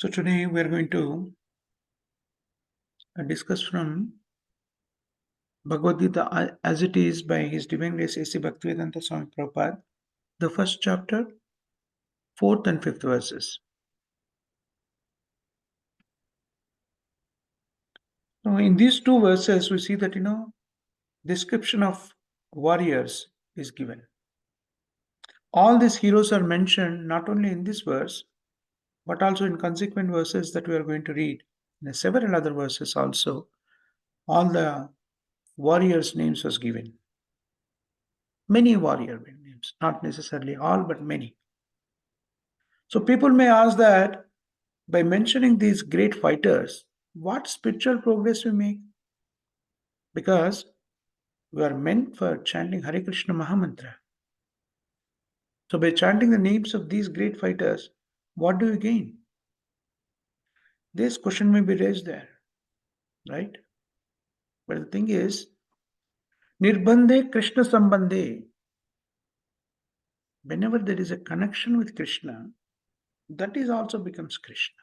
So today we are going to discuss from Bhagavad Gita as it is by His Divine Grace A.C. Bhaktivedanta Swami Prabhupada, the first chapter, 4th and 5th verses. So in these two verses, we see that, description of warriors is given. All these heroes are mentioned not only in this verse, but also in consequent verses that we are going to read. In several other verses also, all the warriors' names was given. Many warrior names, not necessarily all, but many. So people may ask that by mentioning these great fighters, what spiritual progress we make? Because we are meant for chanting Hare Krishna Mahamantra. So by chanting the names of these great fighters, what do you gain? This question may be raised there, right? But the thing is, Nirbandhe Krishna Sambandhe. Whenever there is a connection with Krishna, that is also becomes Krishna.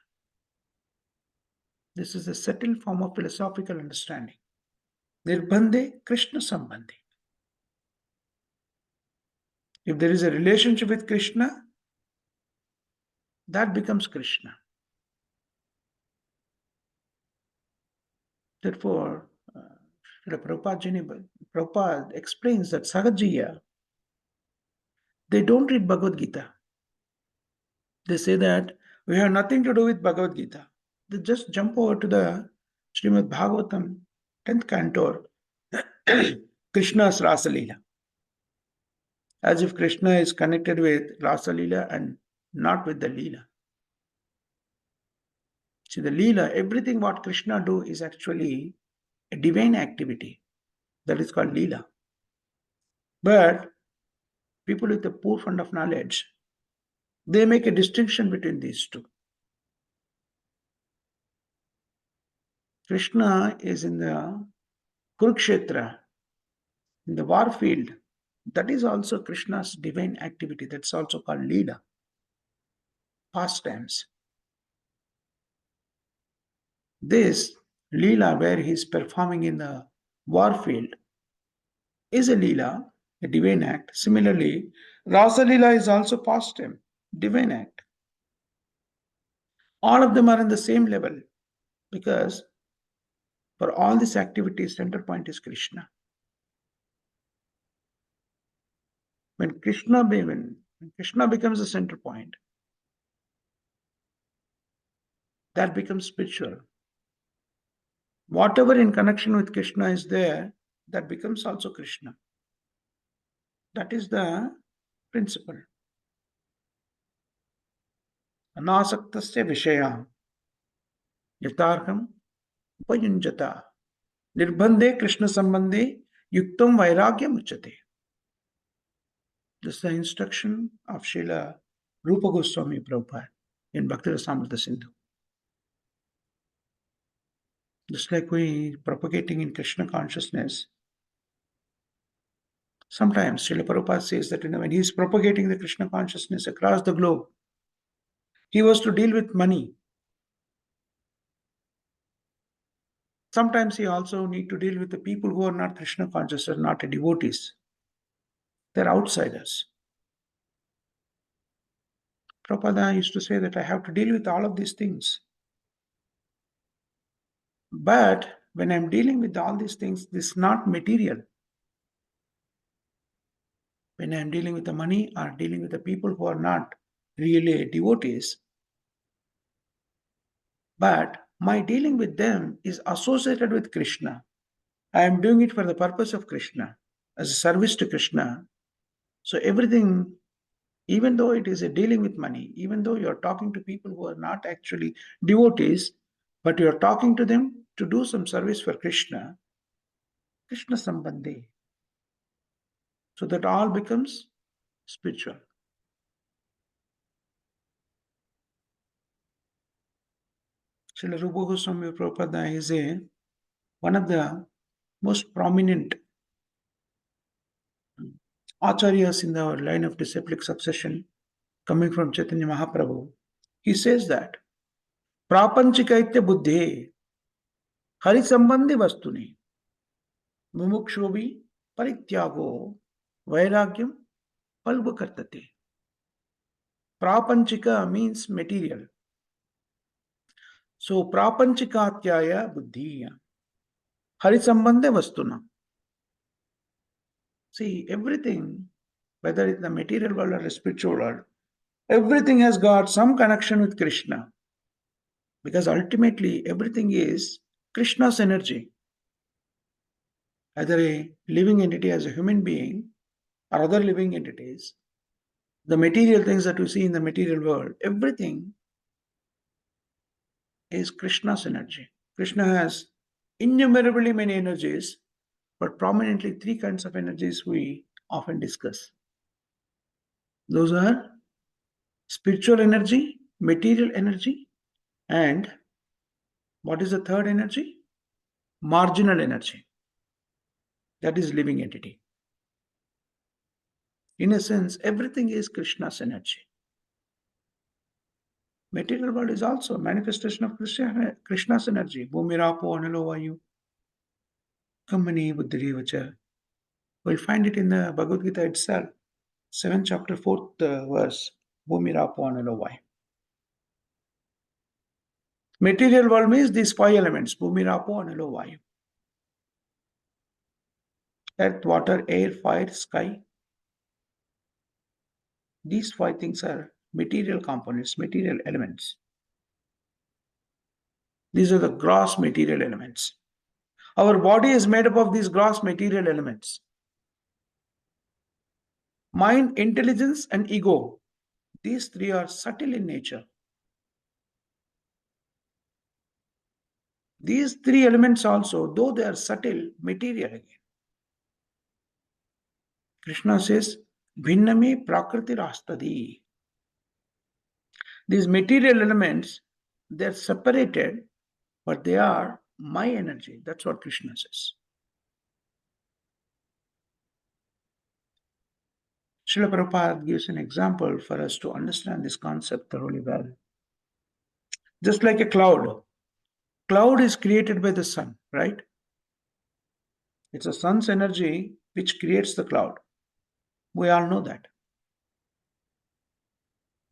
This is a settled form of philosophical understanding. Nirbandhe Krishna Sambandhe. If there is a relationship with Krishna, that becomes Krishna. Therefore, Srila Prabhupada explains that Sahajiya, they don't read Bhagavad Gita. They say that we have nothing to do with Bhagavad Gita. They just jump over to the Srimad Bhagavatam, 10th canto, Krishna's Rasa Leela. As if Krishna is connected with Rasa Leela and not with the Leela. See, the Leela, everything what Krishna do is actually a divine activity. That is called Leela. But people with a poor fund of knowledge, they make a distinction between these two. Krishna is in the Kurukshetra, in the war field. That is also Krishna's divine activity. That's also called Leela, pastimes. This Leela, where he is performing in the war field, is a Leela, a divine act. Similarly, Rasa Leela is also pastime, divine act. All of them are in the same level because for all these activities, center point is Krishna. When Krishna becomes the center point, that becomes spiritual. Whatever in connection with Krishna is there, that becomes also Krishna. That is the principle. Anasaktasya vishayam yatarham upayunjata nirbandhe Krishna sambandhe yuktam vairagyam uchate. This is the instruction of Srila Rupa Goswami Prabhupada in Bhakti Rasamrita Sindhu. Just like we propagating in Krishna consciousness, sometimes Srila Prabhupada says that when he is propagating the Krishna consciousness across the globe, he was to deal with money. Sometimes he also need to deal with the people who are not Krishna conscious or not devotees. They're outsiders. Prabhupada used to say that I have to deal with all of these things. But when I'm dealing with all these things, this is not material. When I'm dealing with the money or dealing with the people who are not really devotees, but my dealing with them is associated with Krishna. I am doing it for the purpose of Krishna, as a service to Krishna. So everything, even though it is a dealing with money, even though you're talking to people who are not actually devotees, but you're talking to them to do some service for Krishna, Krishna Sambandhi. So that all becomes spiritual. Srila Rupa Goswami Prabhupada is one of the most prominent acharyas in the line of disciplic succession coming from Chaitanya Mahaprabhu. He says that प्रापंचिकैत्य बुद्धे हरि संबंधी वस्तुनि मुमुक्षुभि परित्यागो वैराग्यम फल्गुकर्तते. Prapanchika means material. So prapanchikatyaya buddhi hari sambandhe vastuna. See, everything, whether it's the material world or the spiritual world, everything has got some connection with Krishna. Because ultimately everything is Krishna's energy. Either a living entity as a human being or other living entities, the material things that we see in the material world, everything is Krishna's energy. Krishna has innumerably many energies, but prominently three kinds of energies we often discuss. Those are spiritual energy, material energy, and what is the third energy? Marginal energy. That is living entity. In a sense, everything is Krishna's energy. Material world is also a manifestation of Krishna's energy. Bhumirapo analo vayu. Kamani buddhi vacha. We'll find it in the Bhagavad Gita itself, 7th chapter, 4th verse. Bhumirapo analo vayu. Material world means these five elements. Bhumirapo analo vayu. Earth, water, air, fire, sky. These five things are material components, material elements. These are the gross material elements. Our body is made up of these gross material elements. Mind, intelligence, and ego. These three are subtle in nature. These three elements also, though they are subtle, material again. Krishna says, Bhinname prakriti rastadi. These material elements, they are separated, but they are my energy. That's what Krishna says. Srila Prabhupada gives an example for us to understand this concept thoroughly well. Just like a cloud. Cloud is created by the sun, right? It's the sun's energy which creates the cloud. We all know that.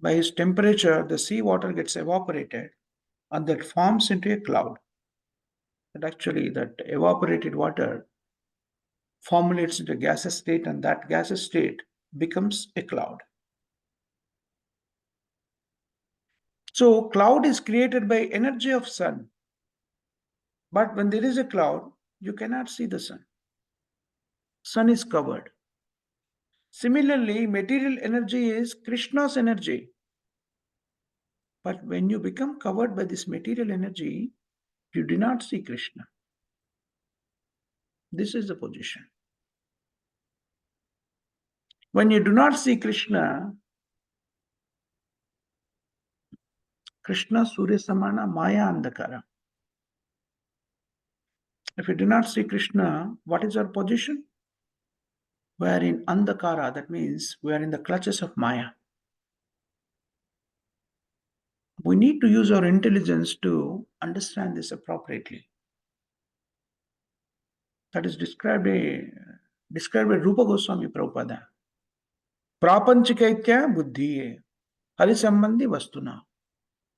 By its temperature, the sea water gets evaporated and that forms into a cloud. But actually, that evaporated water formulates into a gaseous state, and that gaseous state becomes a cloud. So, cloud is created by energy of sun. But when there is a cloud, you cannot see the sun. Sun is covered. Similarly, material energy is Krishna's energy. But when you become covered by this material energy, you do not see Krishna. This is the position. When you do not see Krishna, Krishna Surya Samana Maya Andakara. If you do not see Krishna, what is our position? We are in Andakara, that means we are in the clutches of Maya. We need to use our intelligence to understand this appropriately. That is described by Rupa Goswami Prabhupada. Prapanchikaitya buddhi hari sambandhi vastuna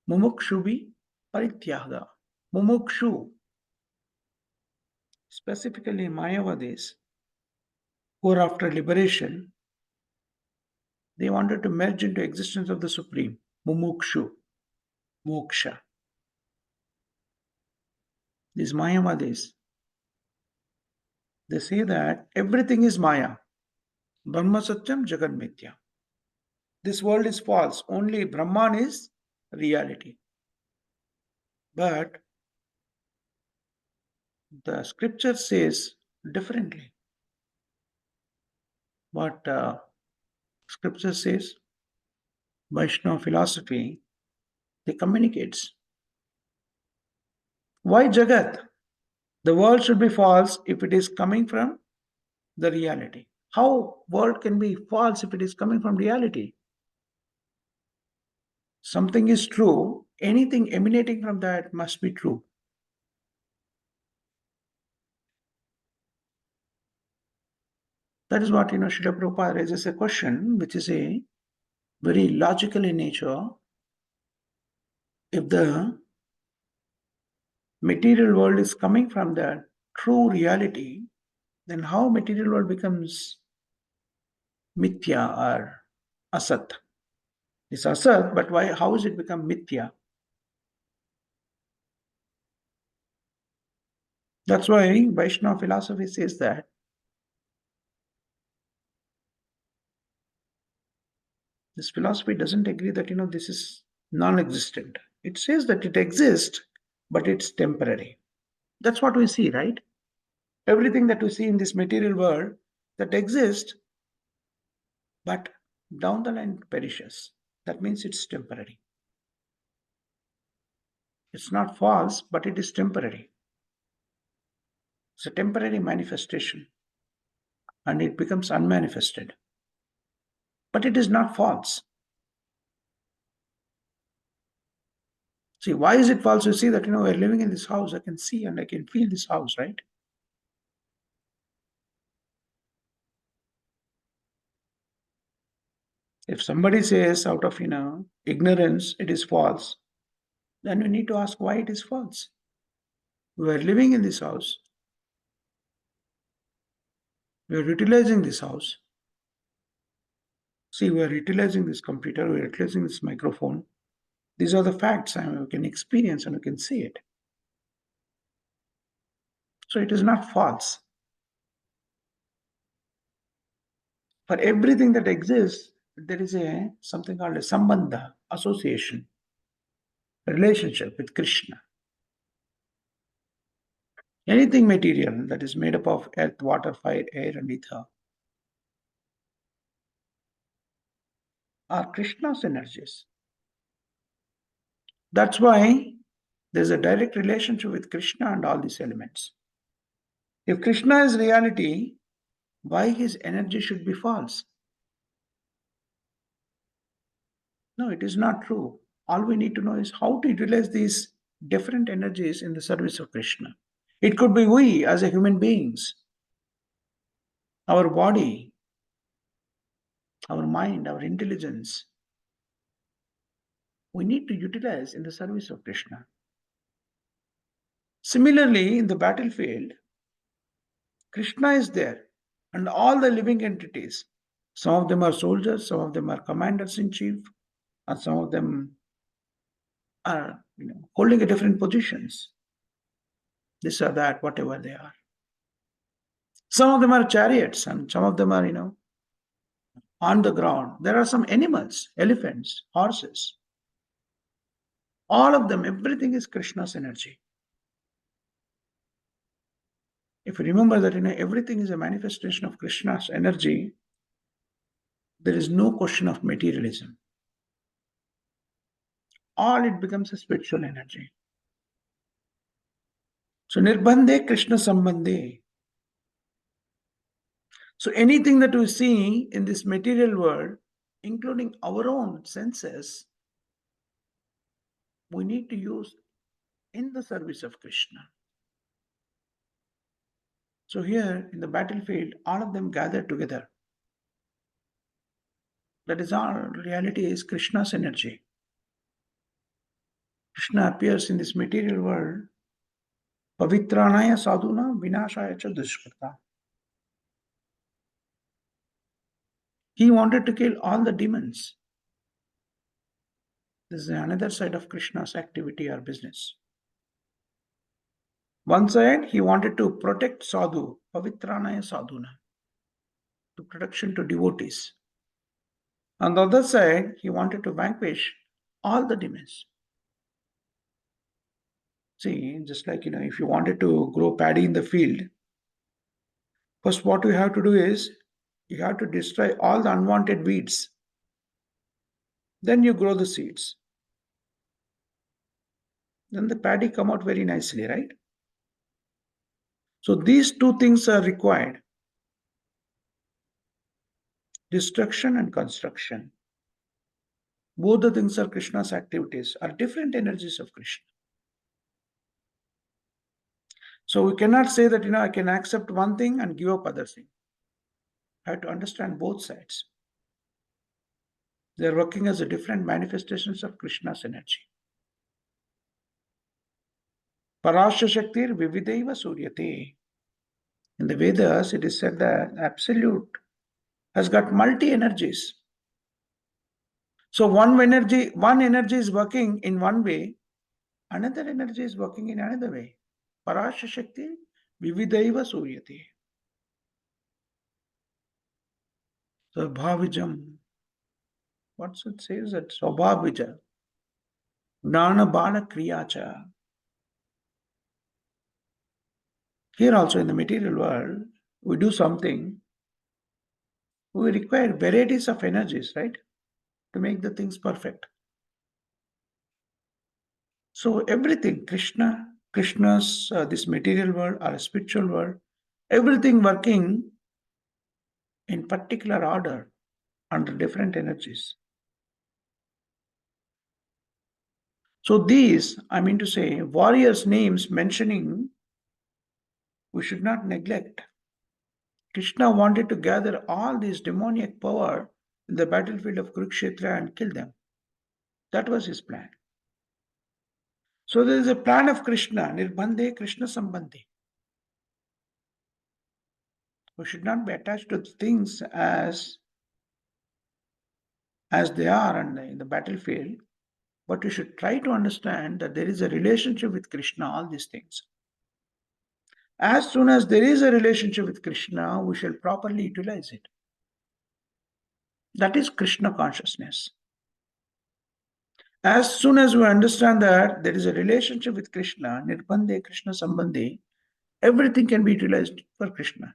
mumukshubi parityaga. Mumukshu, specifically Mayavadis, who are after liberation, they wanted to merge into existence of the Supreme. Mumukshu, moksha. These Mayavadis, they say that everything is Maya. Brahma Satyam Jagan Mithya. This world is false. Only Brahman is reality. But the scripture says differently. What scripture says, Vaishnava philosophy, they communicates. Why Jagat? The world should be false if it is coming from the reality. How world can be false if it is coming from reality? Something is true anything emanating from that must be true. That is what, Srila Prabhupada raises a question, which is a very logical in nature. If the material world is coming from the true reality, then how material world becomes mithya or asat? It's asat, but why? How is it become mithya? That's why Vaishnava philosophy says that this philosophy doesn't agree that this is non-existent. It says that it exists, but it's temporary. That's what we see, right? Everything that we see in this material world that exists, but down the line perishes. That means it's temporary. It's not false, but it is temporary. It's a temporary manifestation, and it becomes unmanifested. But it is not false. See, why is it false? You see that, we're living in this house. I can see and I can feel this house, right? If somebody says out of, ignorance, it is false, then we need to ask why it is false. We are living in this house. We are utilizing this house. See, we are utilizing this computer. We are utilizing this microphone. These are the facts, and we can experience and we can see it. So it is not false. For everything that exists, there is something called a sambandha, association, relationship with Krishna. Anything material that is made up of earth, water, fire, air, and ether are Krishna's energies. That's why there's a direct relationship with Krishna and all these elements. If Krishna is reality, why his energy should be false? No, it is not true. All we need to know is how to utilize these different energies in the service of Krishna. It could be we as a human beings, our body, our mind, our intelligence. We need to utilize in the service of Krishna. Similarly, in the battlefield, Krishna is there and all the living entities. Some of them are soldiers, some of them are commanders in chief, and some of them are holding a different positions. This or that, whatever they are. Some of them are chariots and some of them are, on the ground. There are some animals, elephants, horses. All of them, everything is Krishna's energy. If you remember that everything is a manifestation of Krishna's energy, there is no question of materialism. All it becomes a spiritual energy. So nirbandhe Krishna sambandhe. So anything that we see in this material world, including our own senses, we need to use in the service of Krishna. So here in the battlefield, all of them gather together. That is all. Reality is Krishna's energy. Krishna appears in this material world. Pavitranaya sadhuna vinashaya cha dushkrita. He wanted to kill all the demons. This is another side of Krishna's activity or business. One side, he wanted to protect sadhu, pavitranaya sadhuna, to protection to devotees. On the other side, he wanted to vanquish all the demons. See, just like, if you wanted to grow paddy in the field, first what you have to do is, you have to destroy all the unwanted weeds. Then you grow the seeds. Then the paddy come out very nicely, right? So these two things are required. Destruction and construction. Both the things are Krishna's activities, are different energies of Krishna. So we cannot say that, I can accept one thing and give up other thing. I have to understand both sides. They are working as a different manifestations of Krishna's energy. Parasya Shaktir Vividaiva Suryate. In the Vedas, it is said that Absolute has got multi energies. So one energy is working in one way, another energy is working in another way. Parasya Shakti Vividaiva Suryate. So Bhavijam. What's it says that Swabhavija. Gnana Bala Kriyacha. Here also in the material world, we do something, we require varieties of energies, right? To make the things perfect. So everything, Krishna's, this material world or a spiritual world, everything working in particular order under different energies. So these, I mean to say, warriors' names mentioning, we should not neglect. Krishna wanted to gather all this demoniac power in the battlefield of Kurukshetra and kill them. That was his plan. So there is a plan of Krishna, Nirbandhe Krishna Sambandhe. We should not be attached to things as they are in the battlefield, but we should try to understand that there is a relationship with Krishna, all these things. As soon as there is a relationship with Krishna, we shall properly utilize it. That is Krishna consciousness. As soon as we understand that there is a relationship with Krishna, Nirbandhe Krishna Sambandhe, everything can be utilized for Krishna.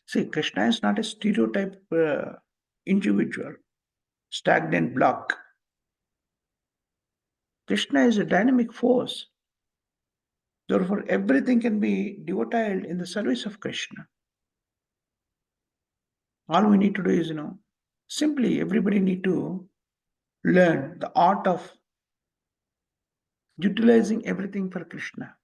See, Krishna is not a stereotype individual, stagnant block. Krishna is a dynamic force. Therefore, everything can be devoted in the service of Krishna. All we need to do is, simply everybody need to learn the art of utilizing everything for Krishna.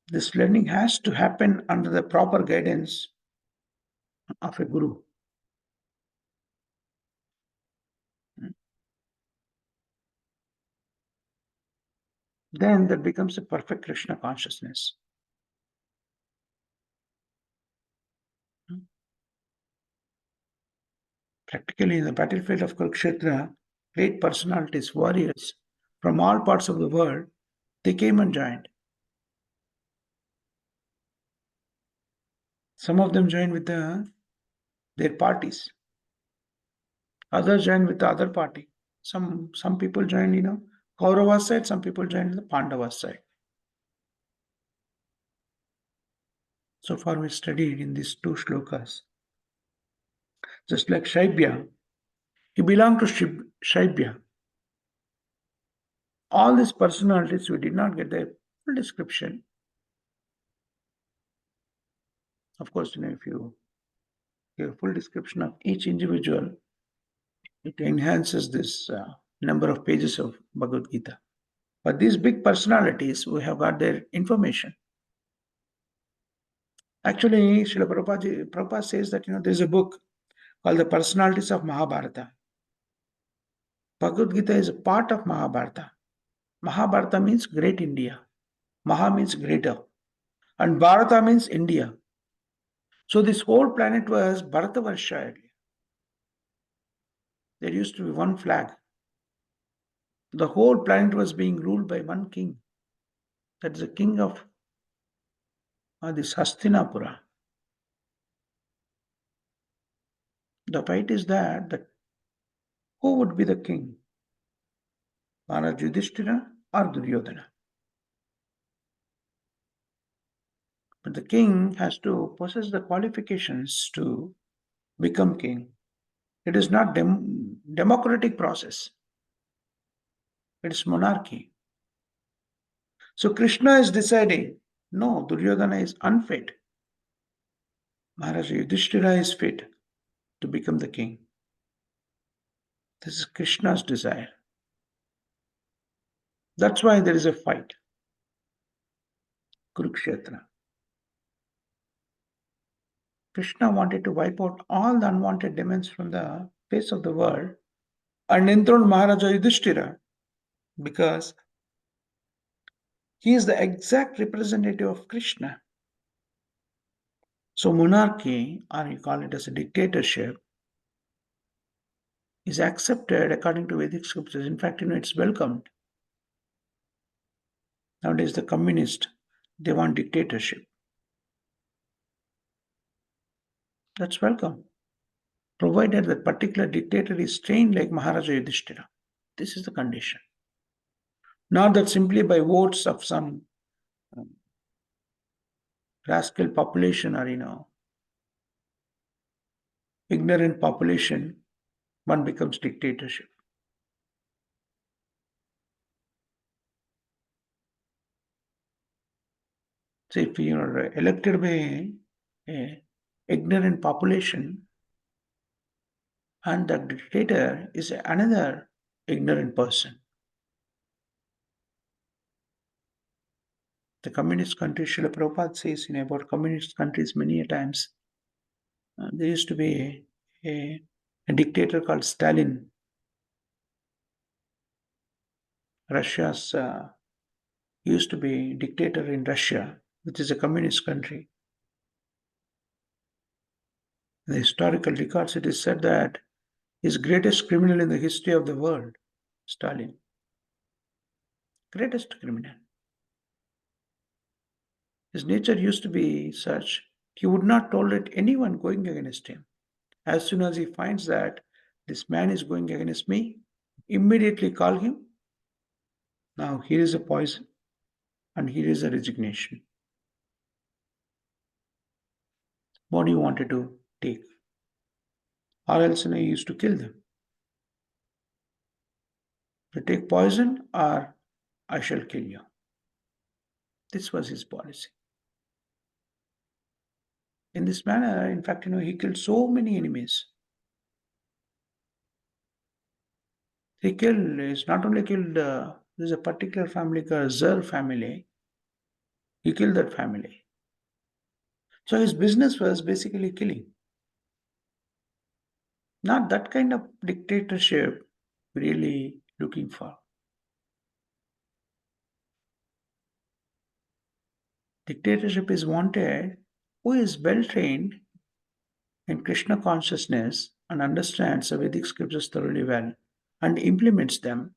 This learning has to happen under the proper guidance of a guru. Then that becomes a perfect Krishna consciousness. Practically, in the battlefield of Kurukshetra, great personalities, warriors from all parts of the world, they came and joined. Some of them joined with their parties. Others joined with the other party. Some people joined, Kaurava's side, some people joined the Pandava's side. So far we studied in these two shlokas. Just like Shaibya, he belonged to Shaibya. All these personalities, we did not get their full description. Of course, if you give a full description of each individual, it enhances this number of pages of Bhagavad Gita. But these big personalities, we have got their information. Actually, Srila Prabhupada says that, there's a book called The Personalities of Mahabharata. Bhagavad Gita is a part of Mahabharata. Mahabharata means great India. Maha means greater. And Bharata means India. So this whole planet was Bharatavarsha earlier. There used to be one flag. The whole planet was being ruled by one king. That is the king of this Hastinapura. The fight is that who would be the king? Maharaj Yudhishthira or Duryodhana? But the king has to possess the qualifications to become king. It is not democratic process. It is monarchy. So Krishna is deciding, no, Duryodhana is unfit. Maharaj Yudhishthira is fit to become the king. This is Krishna's desire. That's why there is a fight. Kurukshetra. Krishna wanted to wipe out all the unwanted demons from the face of the world and enthrone Maharaja Yudhishthira because he is the exact representative of Krishna. So monarchy, or you call it as a dictatorship, is accepted according to Vedic scriptures. In fact, it's welcomed. Nowadays, the communists, they want dictatorship. That's welcome, provided that particular dictator is trained like Maharaja Yudhishthira. This is the condition. Not that simply by votes of some rascal population or, ignorant population, one becomes dictatorship. So if you are elected by a ignorant population and the dictator is another ignorant person. The communist country, Srila Prabhupada says about communist countries many a times, there used to be a dictator called Stalin. Russia's used to be dictator in Russia, which is a communist country. In the historical records, it is said that he is greatest criminal in the history of the world, Stalin. Greatest criminal. His nature used to be such, he would not tolerate anyone going against him. As soon as he finds that this man is going against me, immediately call him. Now here is a poison and here is a resignation. What do you wanted to take? Or else I used to kill them. To take poison or I shall kill you. This was his policy. In this manner, in fact, he killed so many enemies. He's not only killed, there's a particular family called Zer family. He killed that family. So his business was basically killing. Not that kind of dictatorship really looking for. Dictatorship is wanted who is well trained in Krishna consciousness and understands the Vedic scriptures thoroughly well and implements them.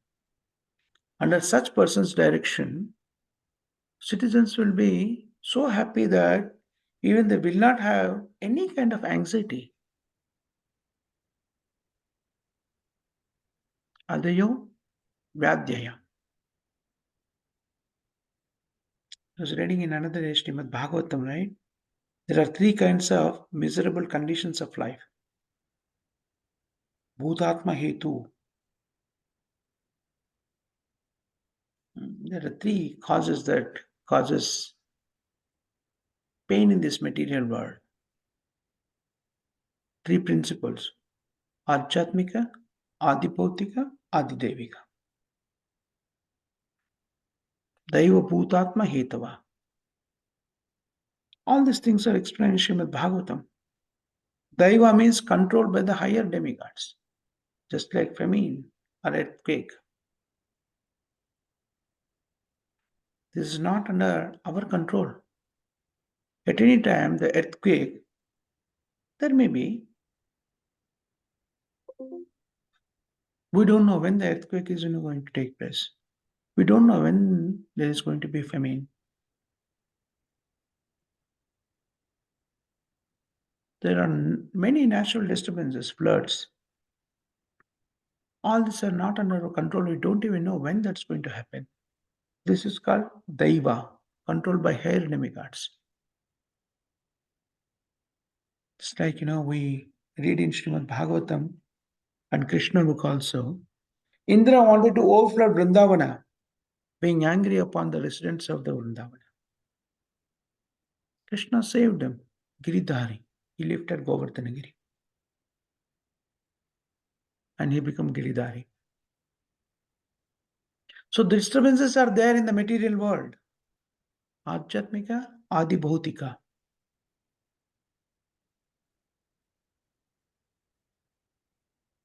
Under such person's direction, citizens will be so happy that even they will not have any kind of anxiety. Adayo Vyadhyaya. I was reading in another Srimad Bhagavatam, right? There are three kinds of miserable conditions of life. Bhutatma Hetu. There are three causes that causes pain in this material world. Three principles. Adhyatmika, Adibhautika, Adidevika. Daiva Bhutatma Hetava. All these things are explained in Srimad Bhagavatam. Daiva means controlled by the higher demigods, just like famine or earthquake. This is not under our control. At any time, the earthquake, there may be. We don't know when the earthquake is going to take place. We don't know when there is going to be famine. There are many natural disturbances, floods. All these are not under our control. We don't even know when that's going to happen. This is called Daiva, controlled by higher demigods. It's like, we read in Srimad Bhagavatam and Krishna book also. Indra wanted to overflood Vrindavana, being angry upon the residents of the Vrindavana. Krishna saved him, Giridhari. He lifted Govardhanagiri. and he become Giridhari. So the disturbances are there in the material world. Adhyatmika, Adi Bhautika.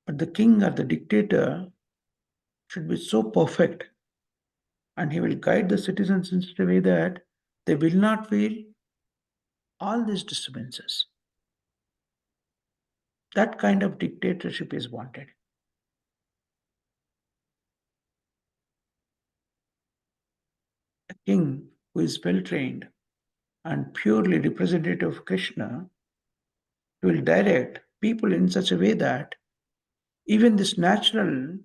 But the king or the dictator should be so perfect, and he will guide the citizens in such a way that they will not feel all these disturbances. That kind of dictatorship is wanted. A king who is well trained and purely representative of Krishna will direct people in such a way that even this natural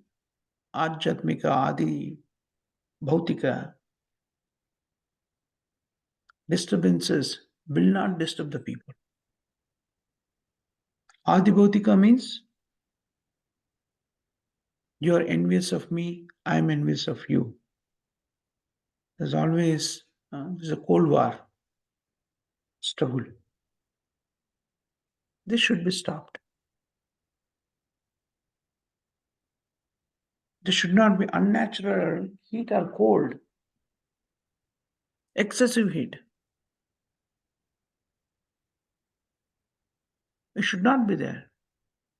Adhyatmika, Adi Bhautika disturbances will not disturb the people. Adi Bhautika means you are envious of me, I am envious of you. There's always there's a Cold War struggle. This should be stopped. There should not be unnatural heat or cold, excessive heat. It should not be there.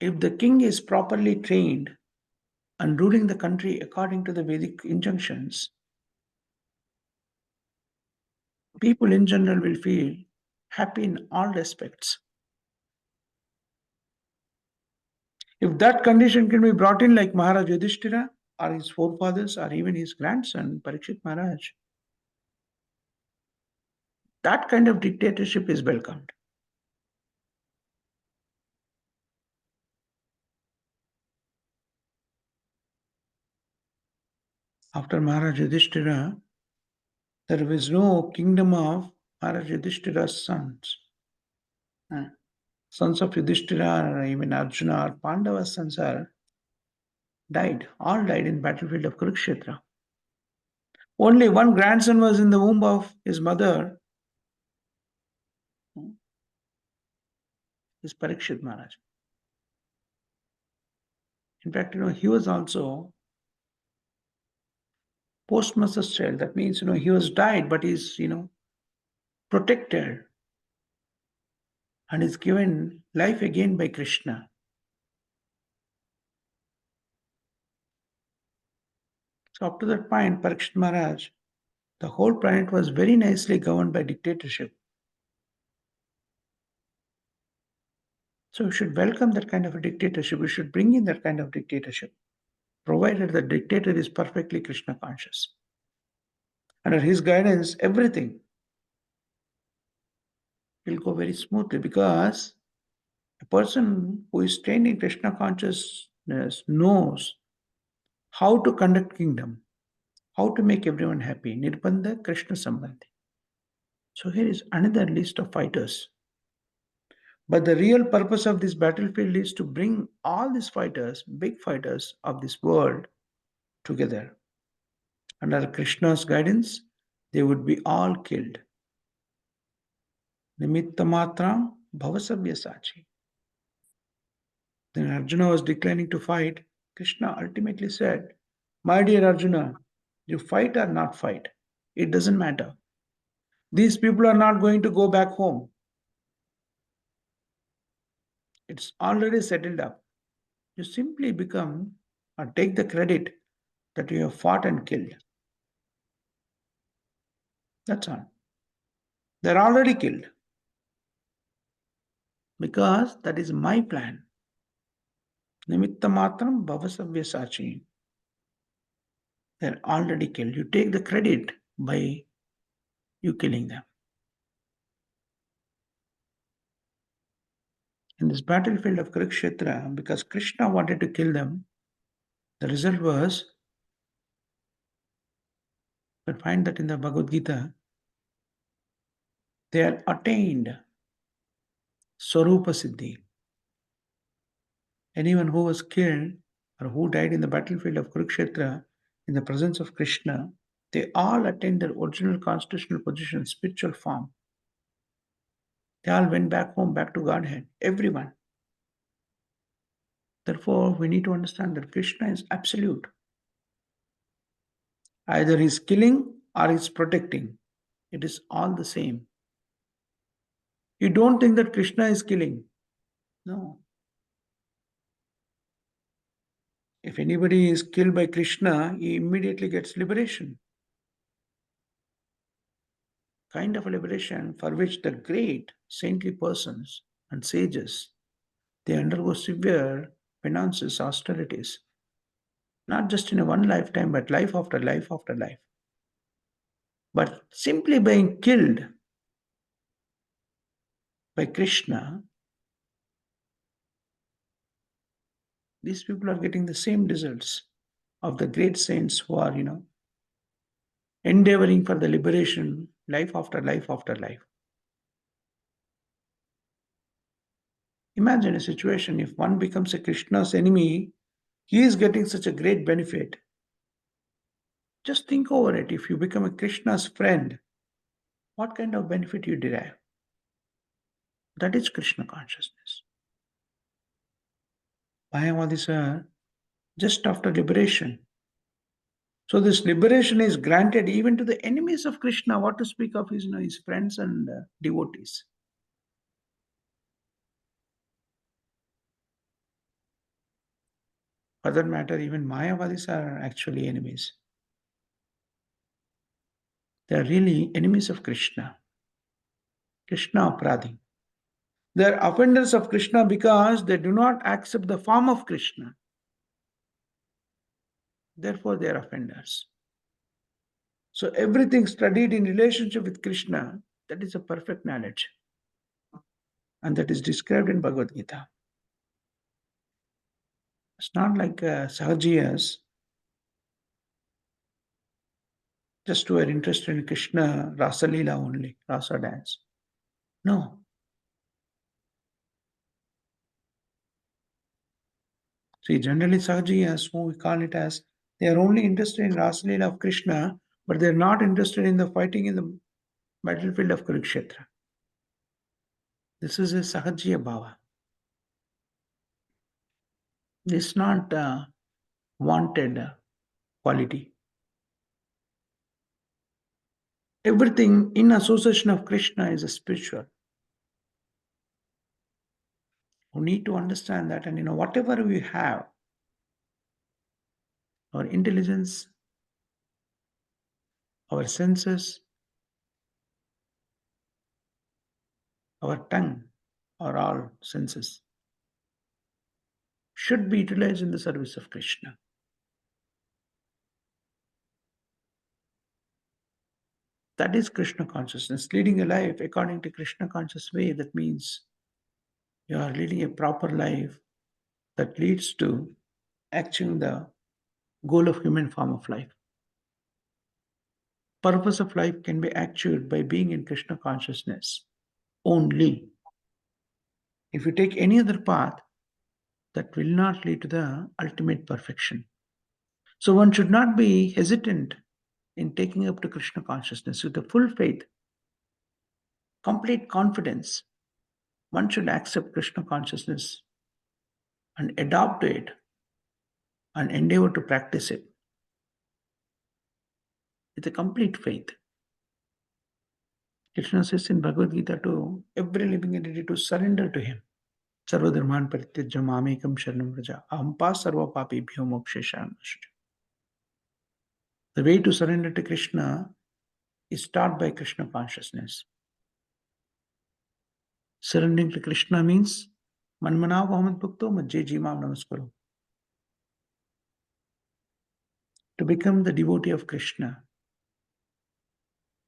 If the king is properly trained and ruling the country according to the Vedic injunctions, people in general will feel happy in all respects. If that condition can be brought in like Maharaj Yudhishthira or his forefathers or even his grandson Parikshit Maharaj, that kind of dictatorship is welcomed. After Maharaj Yudhishthira, there was no kingdom of Maharaj Yudhishthira's sons. Sons of Yudhishthira or even Arjuna or Pandava's sons are died. All died in battlefield of Kurukshetra. Only one grandson was in the womb of his mother, is Parikshit Maharaj. In fact, he was also postmaster's child. That means, he was died, but he's, protected and is given life again by Krishna. So up to that point, Parikshit Maharaj, the whole planet was very nicely governed by dictatorship. So we should welcome that kind of a dictatorship. We should bring in that kind of dictatorship, provided the dictator is perfectly Krishna conscious. Under his guidance, everything will go very smoothly, because a person who is trained in Krishna consciousness knows how to conduct kingdom, how to make everyone happy. Nirbandha Krishna Sambandhi. So here is another list of fighters. But the real purpose of this battlefield is to bring all these fighters, big fighters of this world, together. Under Krishna's guidance, they would be all killed. Nimitta matram bhavasavya sachi. Then Arjuna was declining to fight. Krishna ultimately said, "My dear Arjuna, you fight or not fight, it doesn't matter. These people are not going to go back home. It's already settled up. You simply become or take the credit that you have fought and killed. That's all. They're already killed. Because that is my plan. Nimitta matram bhavasavya sachi. They're already killed. You take the credit by you killing them." In this battlefield of Kurukshetra, because Krishna wanted to kill them, the result was, we find that in the Bhagavad Gita, they had attained Swarupa Siddhi. Anyone who was killed or who died in the battlefield of Kurukshetra in the presence of Krishna, they all attained their original constitutional position, spiritual form. They all went back home, back to Godhead. Everyone. Therefore, we need to understand that Krishna is absolute. Either he's killing or he's protecting. It is all the same. You don't think that Krishna is killing. No. If anybody is killed by Krishna, he immediately gets liberation. Kind of a liberation for which the great saintly persons and sages, they undergo severe penances, austerities. Not just in a one lifetime, but life after life after life. But simply being killed by Krishna, these people are getting the same results of the great saints who are, endeavoring for the liberation life after life after life. Imagine a situation if one becomes a Krishna's enemy, he is getting such a great benefit. Just think over it. If you become a Krishna's friend, what kind of benefit you derive? That is Krishna consciousness. Mayavadis are just after liberation. So this liberation is granted even to the enemies of Krishna. What to speak of his friends and devotees. For that matter, even Mayavadis are actually enemies. They are really enemies of Krishna. Krishna Apradhi. They are offenders of Krishna because they do not accept the form of Krishna. Therefore, they are offenders. So everything studied in relationship with Krishna, that is a perfect knowledge. And that is described in Bhagavad Gita. It's not like Sahajiyas, just who are interested in Krishna, Rasa Leela only, Rasa dance. No. See, generally Sahajiyas, who we call it as, they are only interested in Rasa Leela of Krishna, but they are not interested in the fighting in the battlefield of Kurukshetra. This is a Sahajiya Bhava. It's not a wanted quality. Everything in association of Krishna is a spiritual. We need to understand that, and whatever we have, our intelligence, our senses, our tongue, or all senses, should be utilized in the service of Krishna. That is Krishna consciousness. Leading a life according to Krishna conscious way, that means you are leading a proper life that leads to achieving the goal of human form of life. Purpose of life can be achieved by being in Krishna consciousness only. If you take any other path, that will not lead to the ultimate perfection. So one should not be hesitant in taking up to Krishna consciousness with a full faith, complete confidence. One should accept Krishna consciousness and adopt to it and endeavor to practice it with a complete faith. Krishna says in Bhagavad Gita to every living entity to surrender to him. Sarvadharman parityajya mamekam sharanam vraja ahampa sarva papibhyo moksheshan. The way to surrender to Krishna is taught by Krishna consciousness. Surrendering to Krishna means manmana vahamad bhakto majje jimam namaskaru. To become the devotee of Krishna,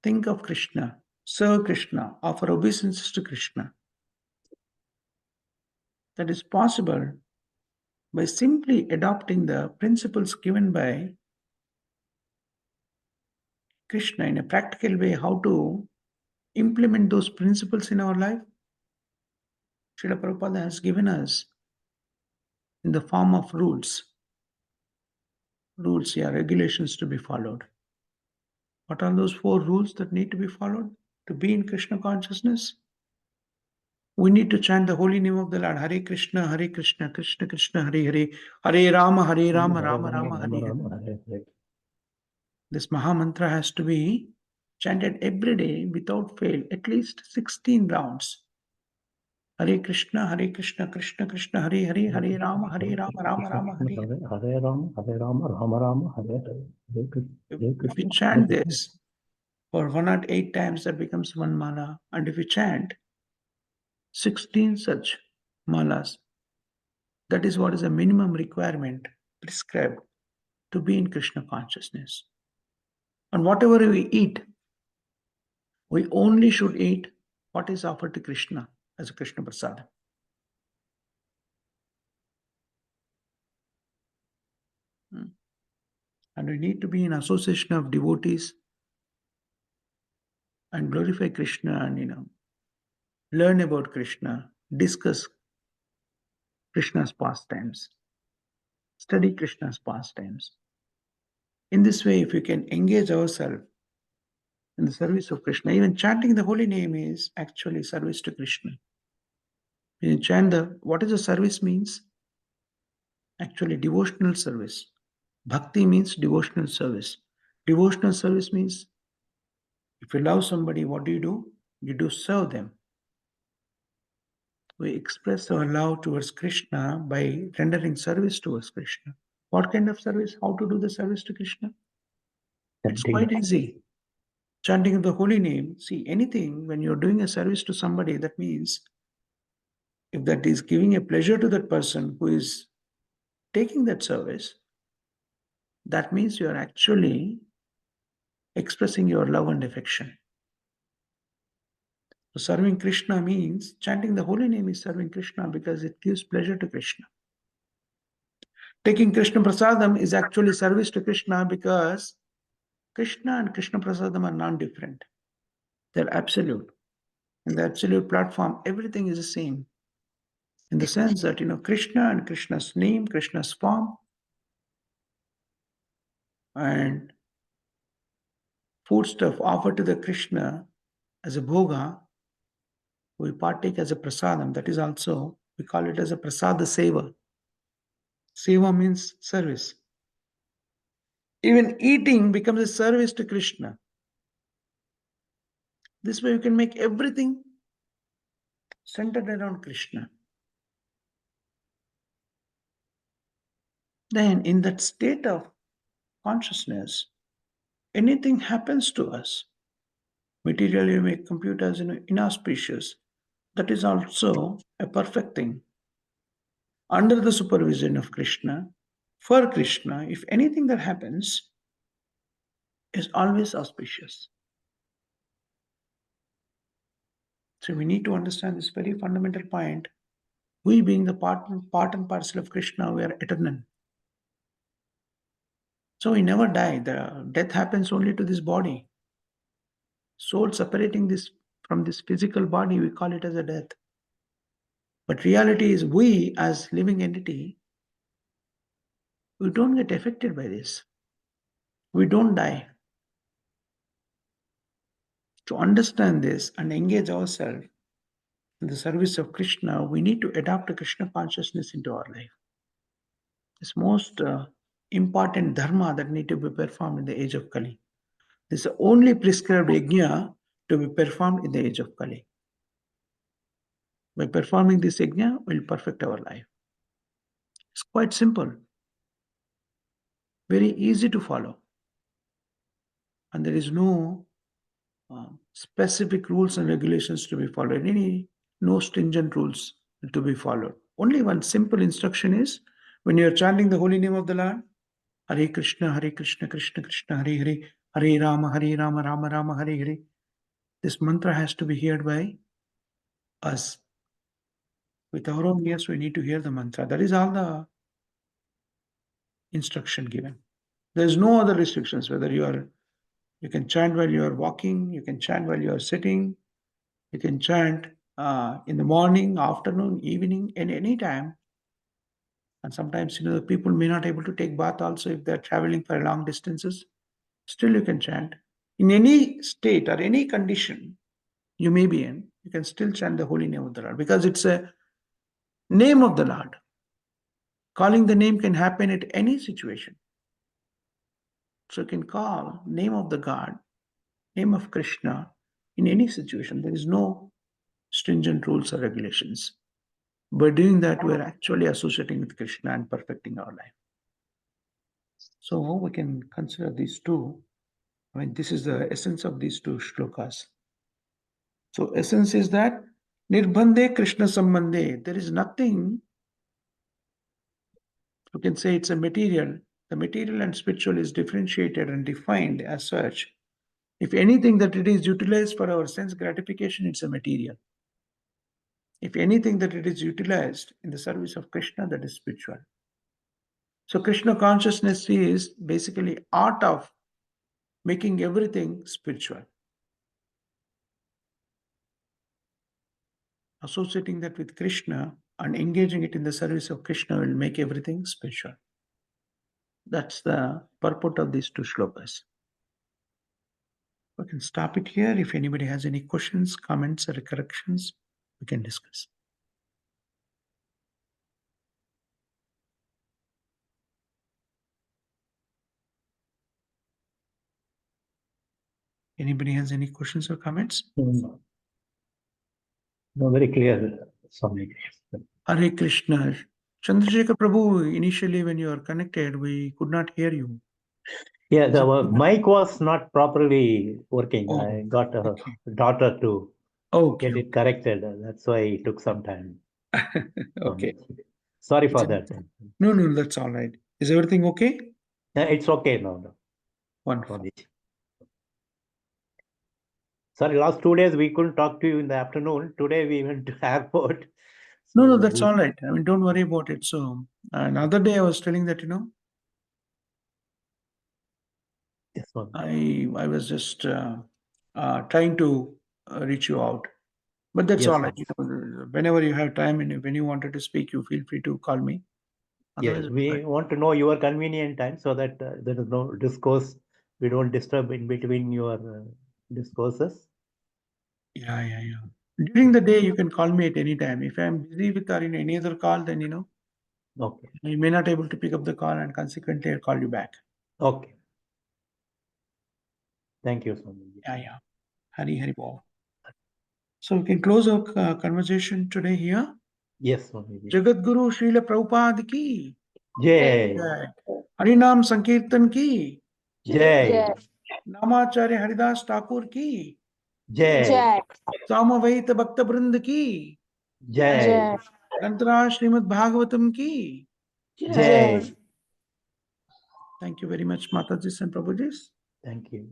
think of Krishna, serve Krishna, offer obeisances to Krishna. That is possible by simply adopting the principles given by Krishna in a practical way. How to implement those principles in our life? Srila Prabhupada has given us in the form of rules, regulations to be followed. What are those 4 rules that need to be followed to be in Krishna consciousness? We need to chant the holy name of the Lord. Hare Krishna, Krishna Krishna, Hare Hare, Hare Rama, Rama Rama, Hare Hare. This Maha Mantra has to be chanted every day without fail, at least 16 rounds. Hare Krishna, Krishna Krishna, Hare Hare, Hare Rama, Rama Rama, Hare Hare. Hare Rama, Rama Rama, Hare Hare. If you chant this for 108 times, that becomes one mala. And if you chant 16 such malas, that is what is a minimum requirement prescribed to be in Krishna consciousness. And whatever we eat, we only should eat what is offered to Krishna as a Krishna Prasada. And we need to be in association of devotees and glorify Krishna and learn about Krishna, discuss Krishna's pastimes, study Krishna's pastimes. In this way, if we can engage ourselves in the service of Krishna, even chanting the holy name is actually service to Krishna. When you chant what is the service means? Actually, devotional service. Bhakti means devotional service. Devotional service means if you love somebody, what do? You do serve them. We express our love towards Krishna by rendering service towards Krishna. What kind of service? How to do the service to Krishna? It's quite easy. Chanting of the holy name. See, anything, when you're doing a service to somebody, that means if that is giving a pleasure to that person who is taking that service, that means you are actually expressing your love and affection. So serving Krishna means chanting the holy name is serving Krishna because it gives pleasure to Krishna. Taking Krishna Prasadam is actually service to Krishna because Krishna and Krishna Prasadam are non-different. They're absolute. In the absolute platform, everything is the same. In the sense that, Krishna and Krishna's name, Krishna's form, and foodstuff offered to the Krishna as a bhoga, we partake as a prasadam. That is also, we call it as a prasada seva. Seva means service. Even eating becomes a service to Krishna. This way you can make everything centered around Krishna. Then in that state of consciousness, anything happens to us. Materially you may compute as inauspicious. That is also a perfect thing. Under the supervision of Krishna, for Krishna, if anything that happens is always auspicious. So we need to understand this very fundamental point. We being the part and parcel of Krishna, we are eternal. So we never die. The death happens only to this body. Soul separating this from this physical body, we call it as a death. But reality is we as living entity, we don't get affected by this. We don't die. To understand this and engage ourselves in the service of Krishna, we need to adopt a Krishna consciousness into our life. This most important dharma that need to be performed in the age of Kali. This is the only prescribed yajna to be performed in the age of Kali. By performing this yajna, we'll perfect our life. It's quite simple. Very easy to follow. And there is no specific rules and regulations to be followed. No stringent rules to be followed. Only one simple instruction is, when you are chanting the holy name of the Lord, Hare Krishna Krishna Krishna, Hare Hare, Hare Rama Rama Rama, Hare Hare. This mantra has to be heard by us. With our own ears, we need to hear the mantra. That is all the instruction given. There is no other restrictions, whether you can chant while you are walking, you can chant while you are sitting, you can chant in the morning, afternoon, evening, any time. And sometimes, the people may not able to take bath also if they're traveling for long distances. Still you can chant. In any state or any condition, you may be in, you can still chant the holy name of the Lord, because it's a name of the Lord. Calling the name can happen at any situation. So you can call name of the God, name of Krishna in any situation. There is no stringent rules or regulations. By doing that, we are actually associating with Krishna and perfecting our life. So we can consider these two. I mean, this is the essence of these two shlokas. So essence is that Nirbandhe Krishna Sambandhe. There is nothing, you can say it's a material. The material and spiritual is differentiated and defined as such. If anything that it is utilized for our sense gratification, it's a material. If anything that it is utilized in the service of Krishna, that is spiritual. So Krishna consciousness is basically art of making everything spiritual. Associating that with Krishna and engaging it in the service of Krishna will make everything spiritual. That's the purport of these two shlokas. We can stop it here. If anybody has any questions, comments, or corrections, we can discuss. Anybody has any questions or comments? No, very clear, Swami. Hare Krishna. Chandrasekhar Prabhu, initially when you are connected, we could not hear you. Yeah, the mic was not properly working. Oh, I got a okay. daughter to Okay. get it corrected. That's why it took some time. Okay. Sorry for that. No, that's all right. Is everything okay? It's okay now. Wonderful. Sorry, last 2 days we couldn't talk to you in the afternoon. Today we went to airport. No, that's all right. I mean, don't worry about it. So another day I was telling that, Yes, ma'am. I was just trying to reach you out. But that's Yes, all right. Whenever you have time and when you wanted to speak, you feel free to call me. Yes, Otherwise, we want to know your convenient time so that there is no discourse. We don't disturb in between your discourses. yeah. During the day, you can call me at any time. If I'm busy with or in any other call, then Okay. I may not able to pick up the call, and consequently I'll call you back. Okay. Thank you, Swami. Yeah. Hari Bol. So we can close our conversation today here. Yes, Swami. Jagat Guru Srila Prabhupada ki Jai. jai. Harinam Sankirtan ki Jai. नामाचार्य Haridas Thakur की Jai. Samaveda भक्त वृंद की Jai. ग्रंथराज Shrimad Bhagavatam की Jai. Thank you very much, Mataji and Prabhuji. Thank you.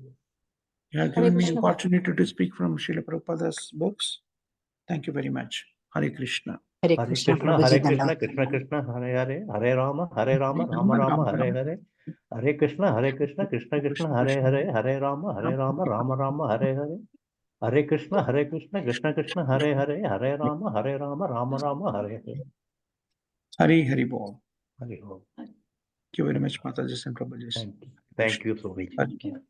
You have given me opportunity to speak from Srila Prabhupada's books. Thank you very much. Hare Krishna. Hare Hare Krishna, Krishna, Prabhuji Hare Danda. Krishna, Krishna Krishna, Hare Hare, Hare Rama, Rama Rama, Hare Hare. Hare Krishna, Krishna Krishna, Hare Hare, Hare Rama, Rama Rama, Hare Hare. Hare Krishna, Krishna Krishna, Hare Hare, Hare Rama, Rama Rama, Hare Hare. Hare Bol. Hare Rama. Thank you very much, Mataji and Prabhuji. Thank you so much. Thank you.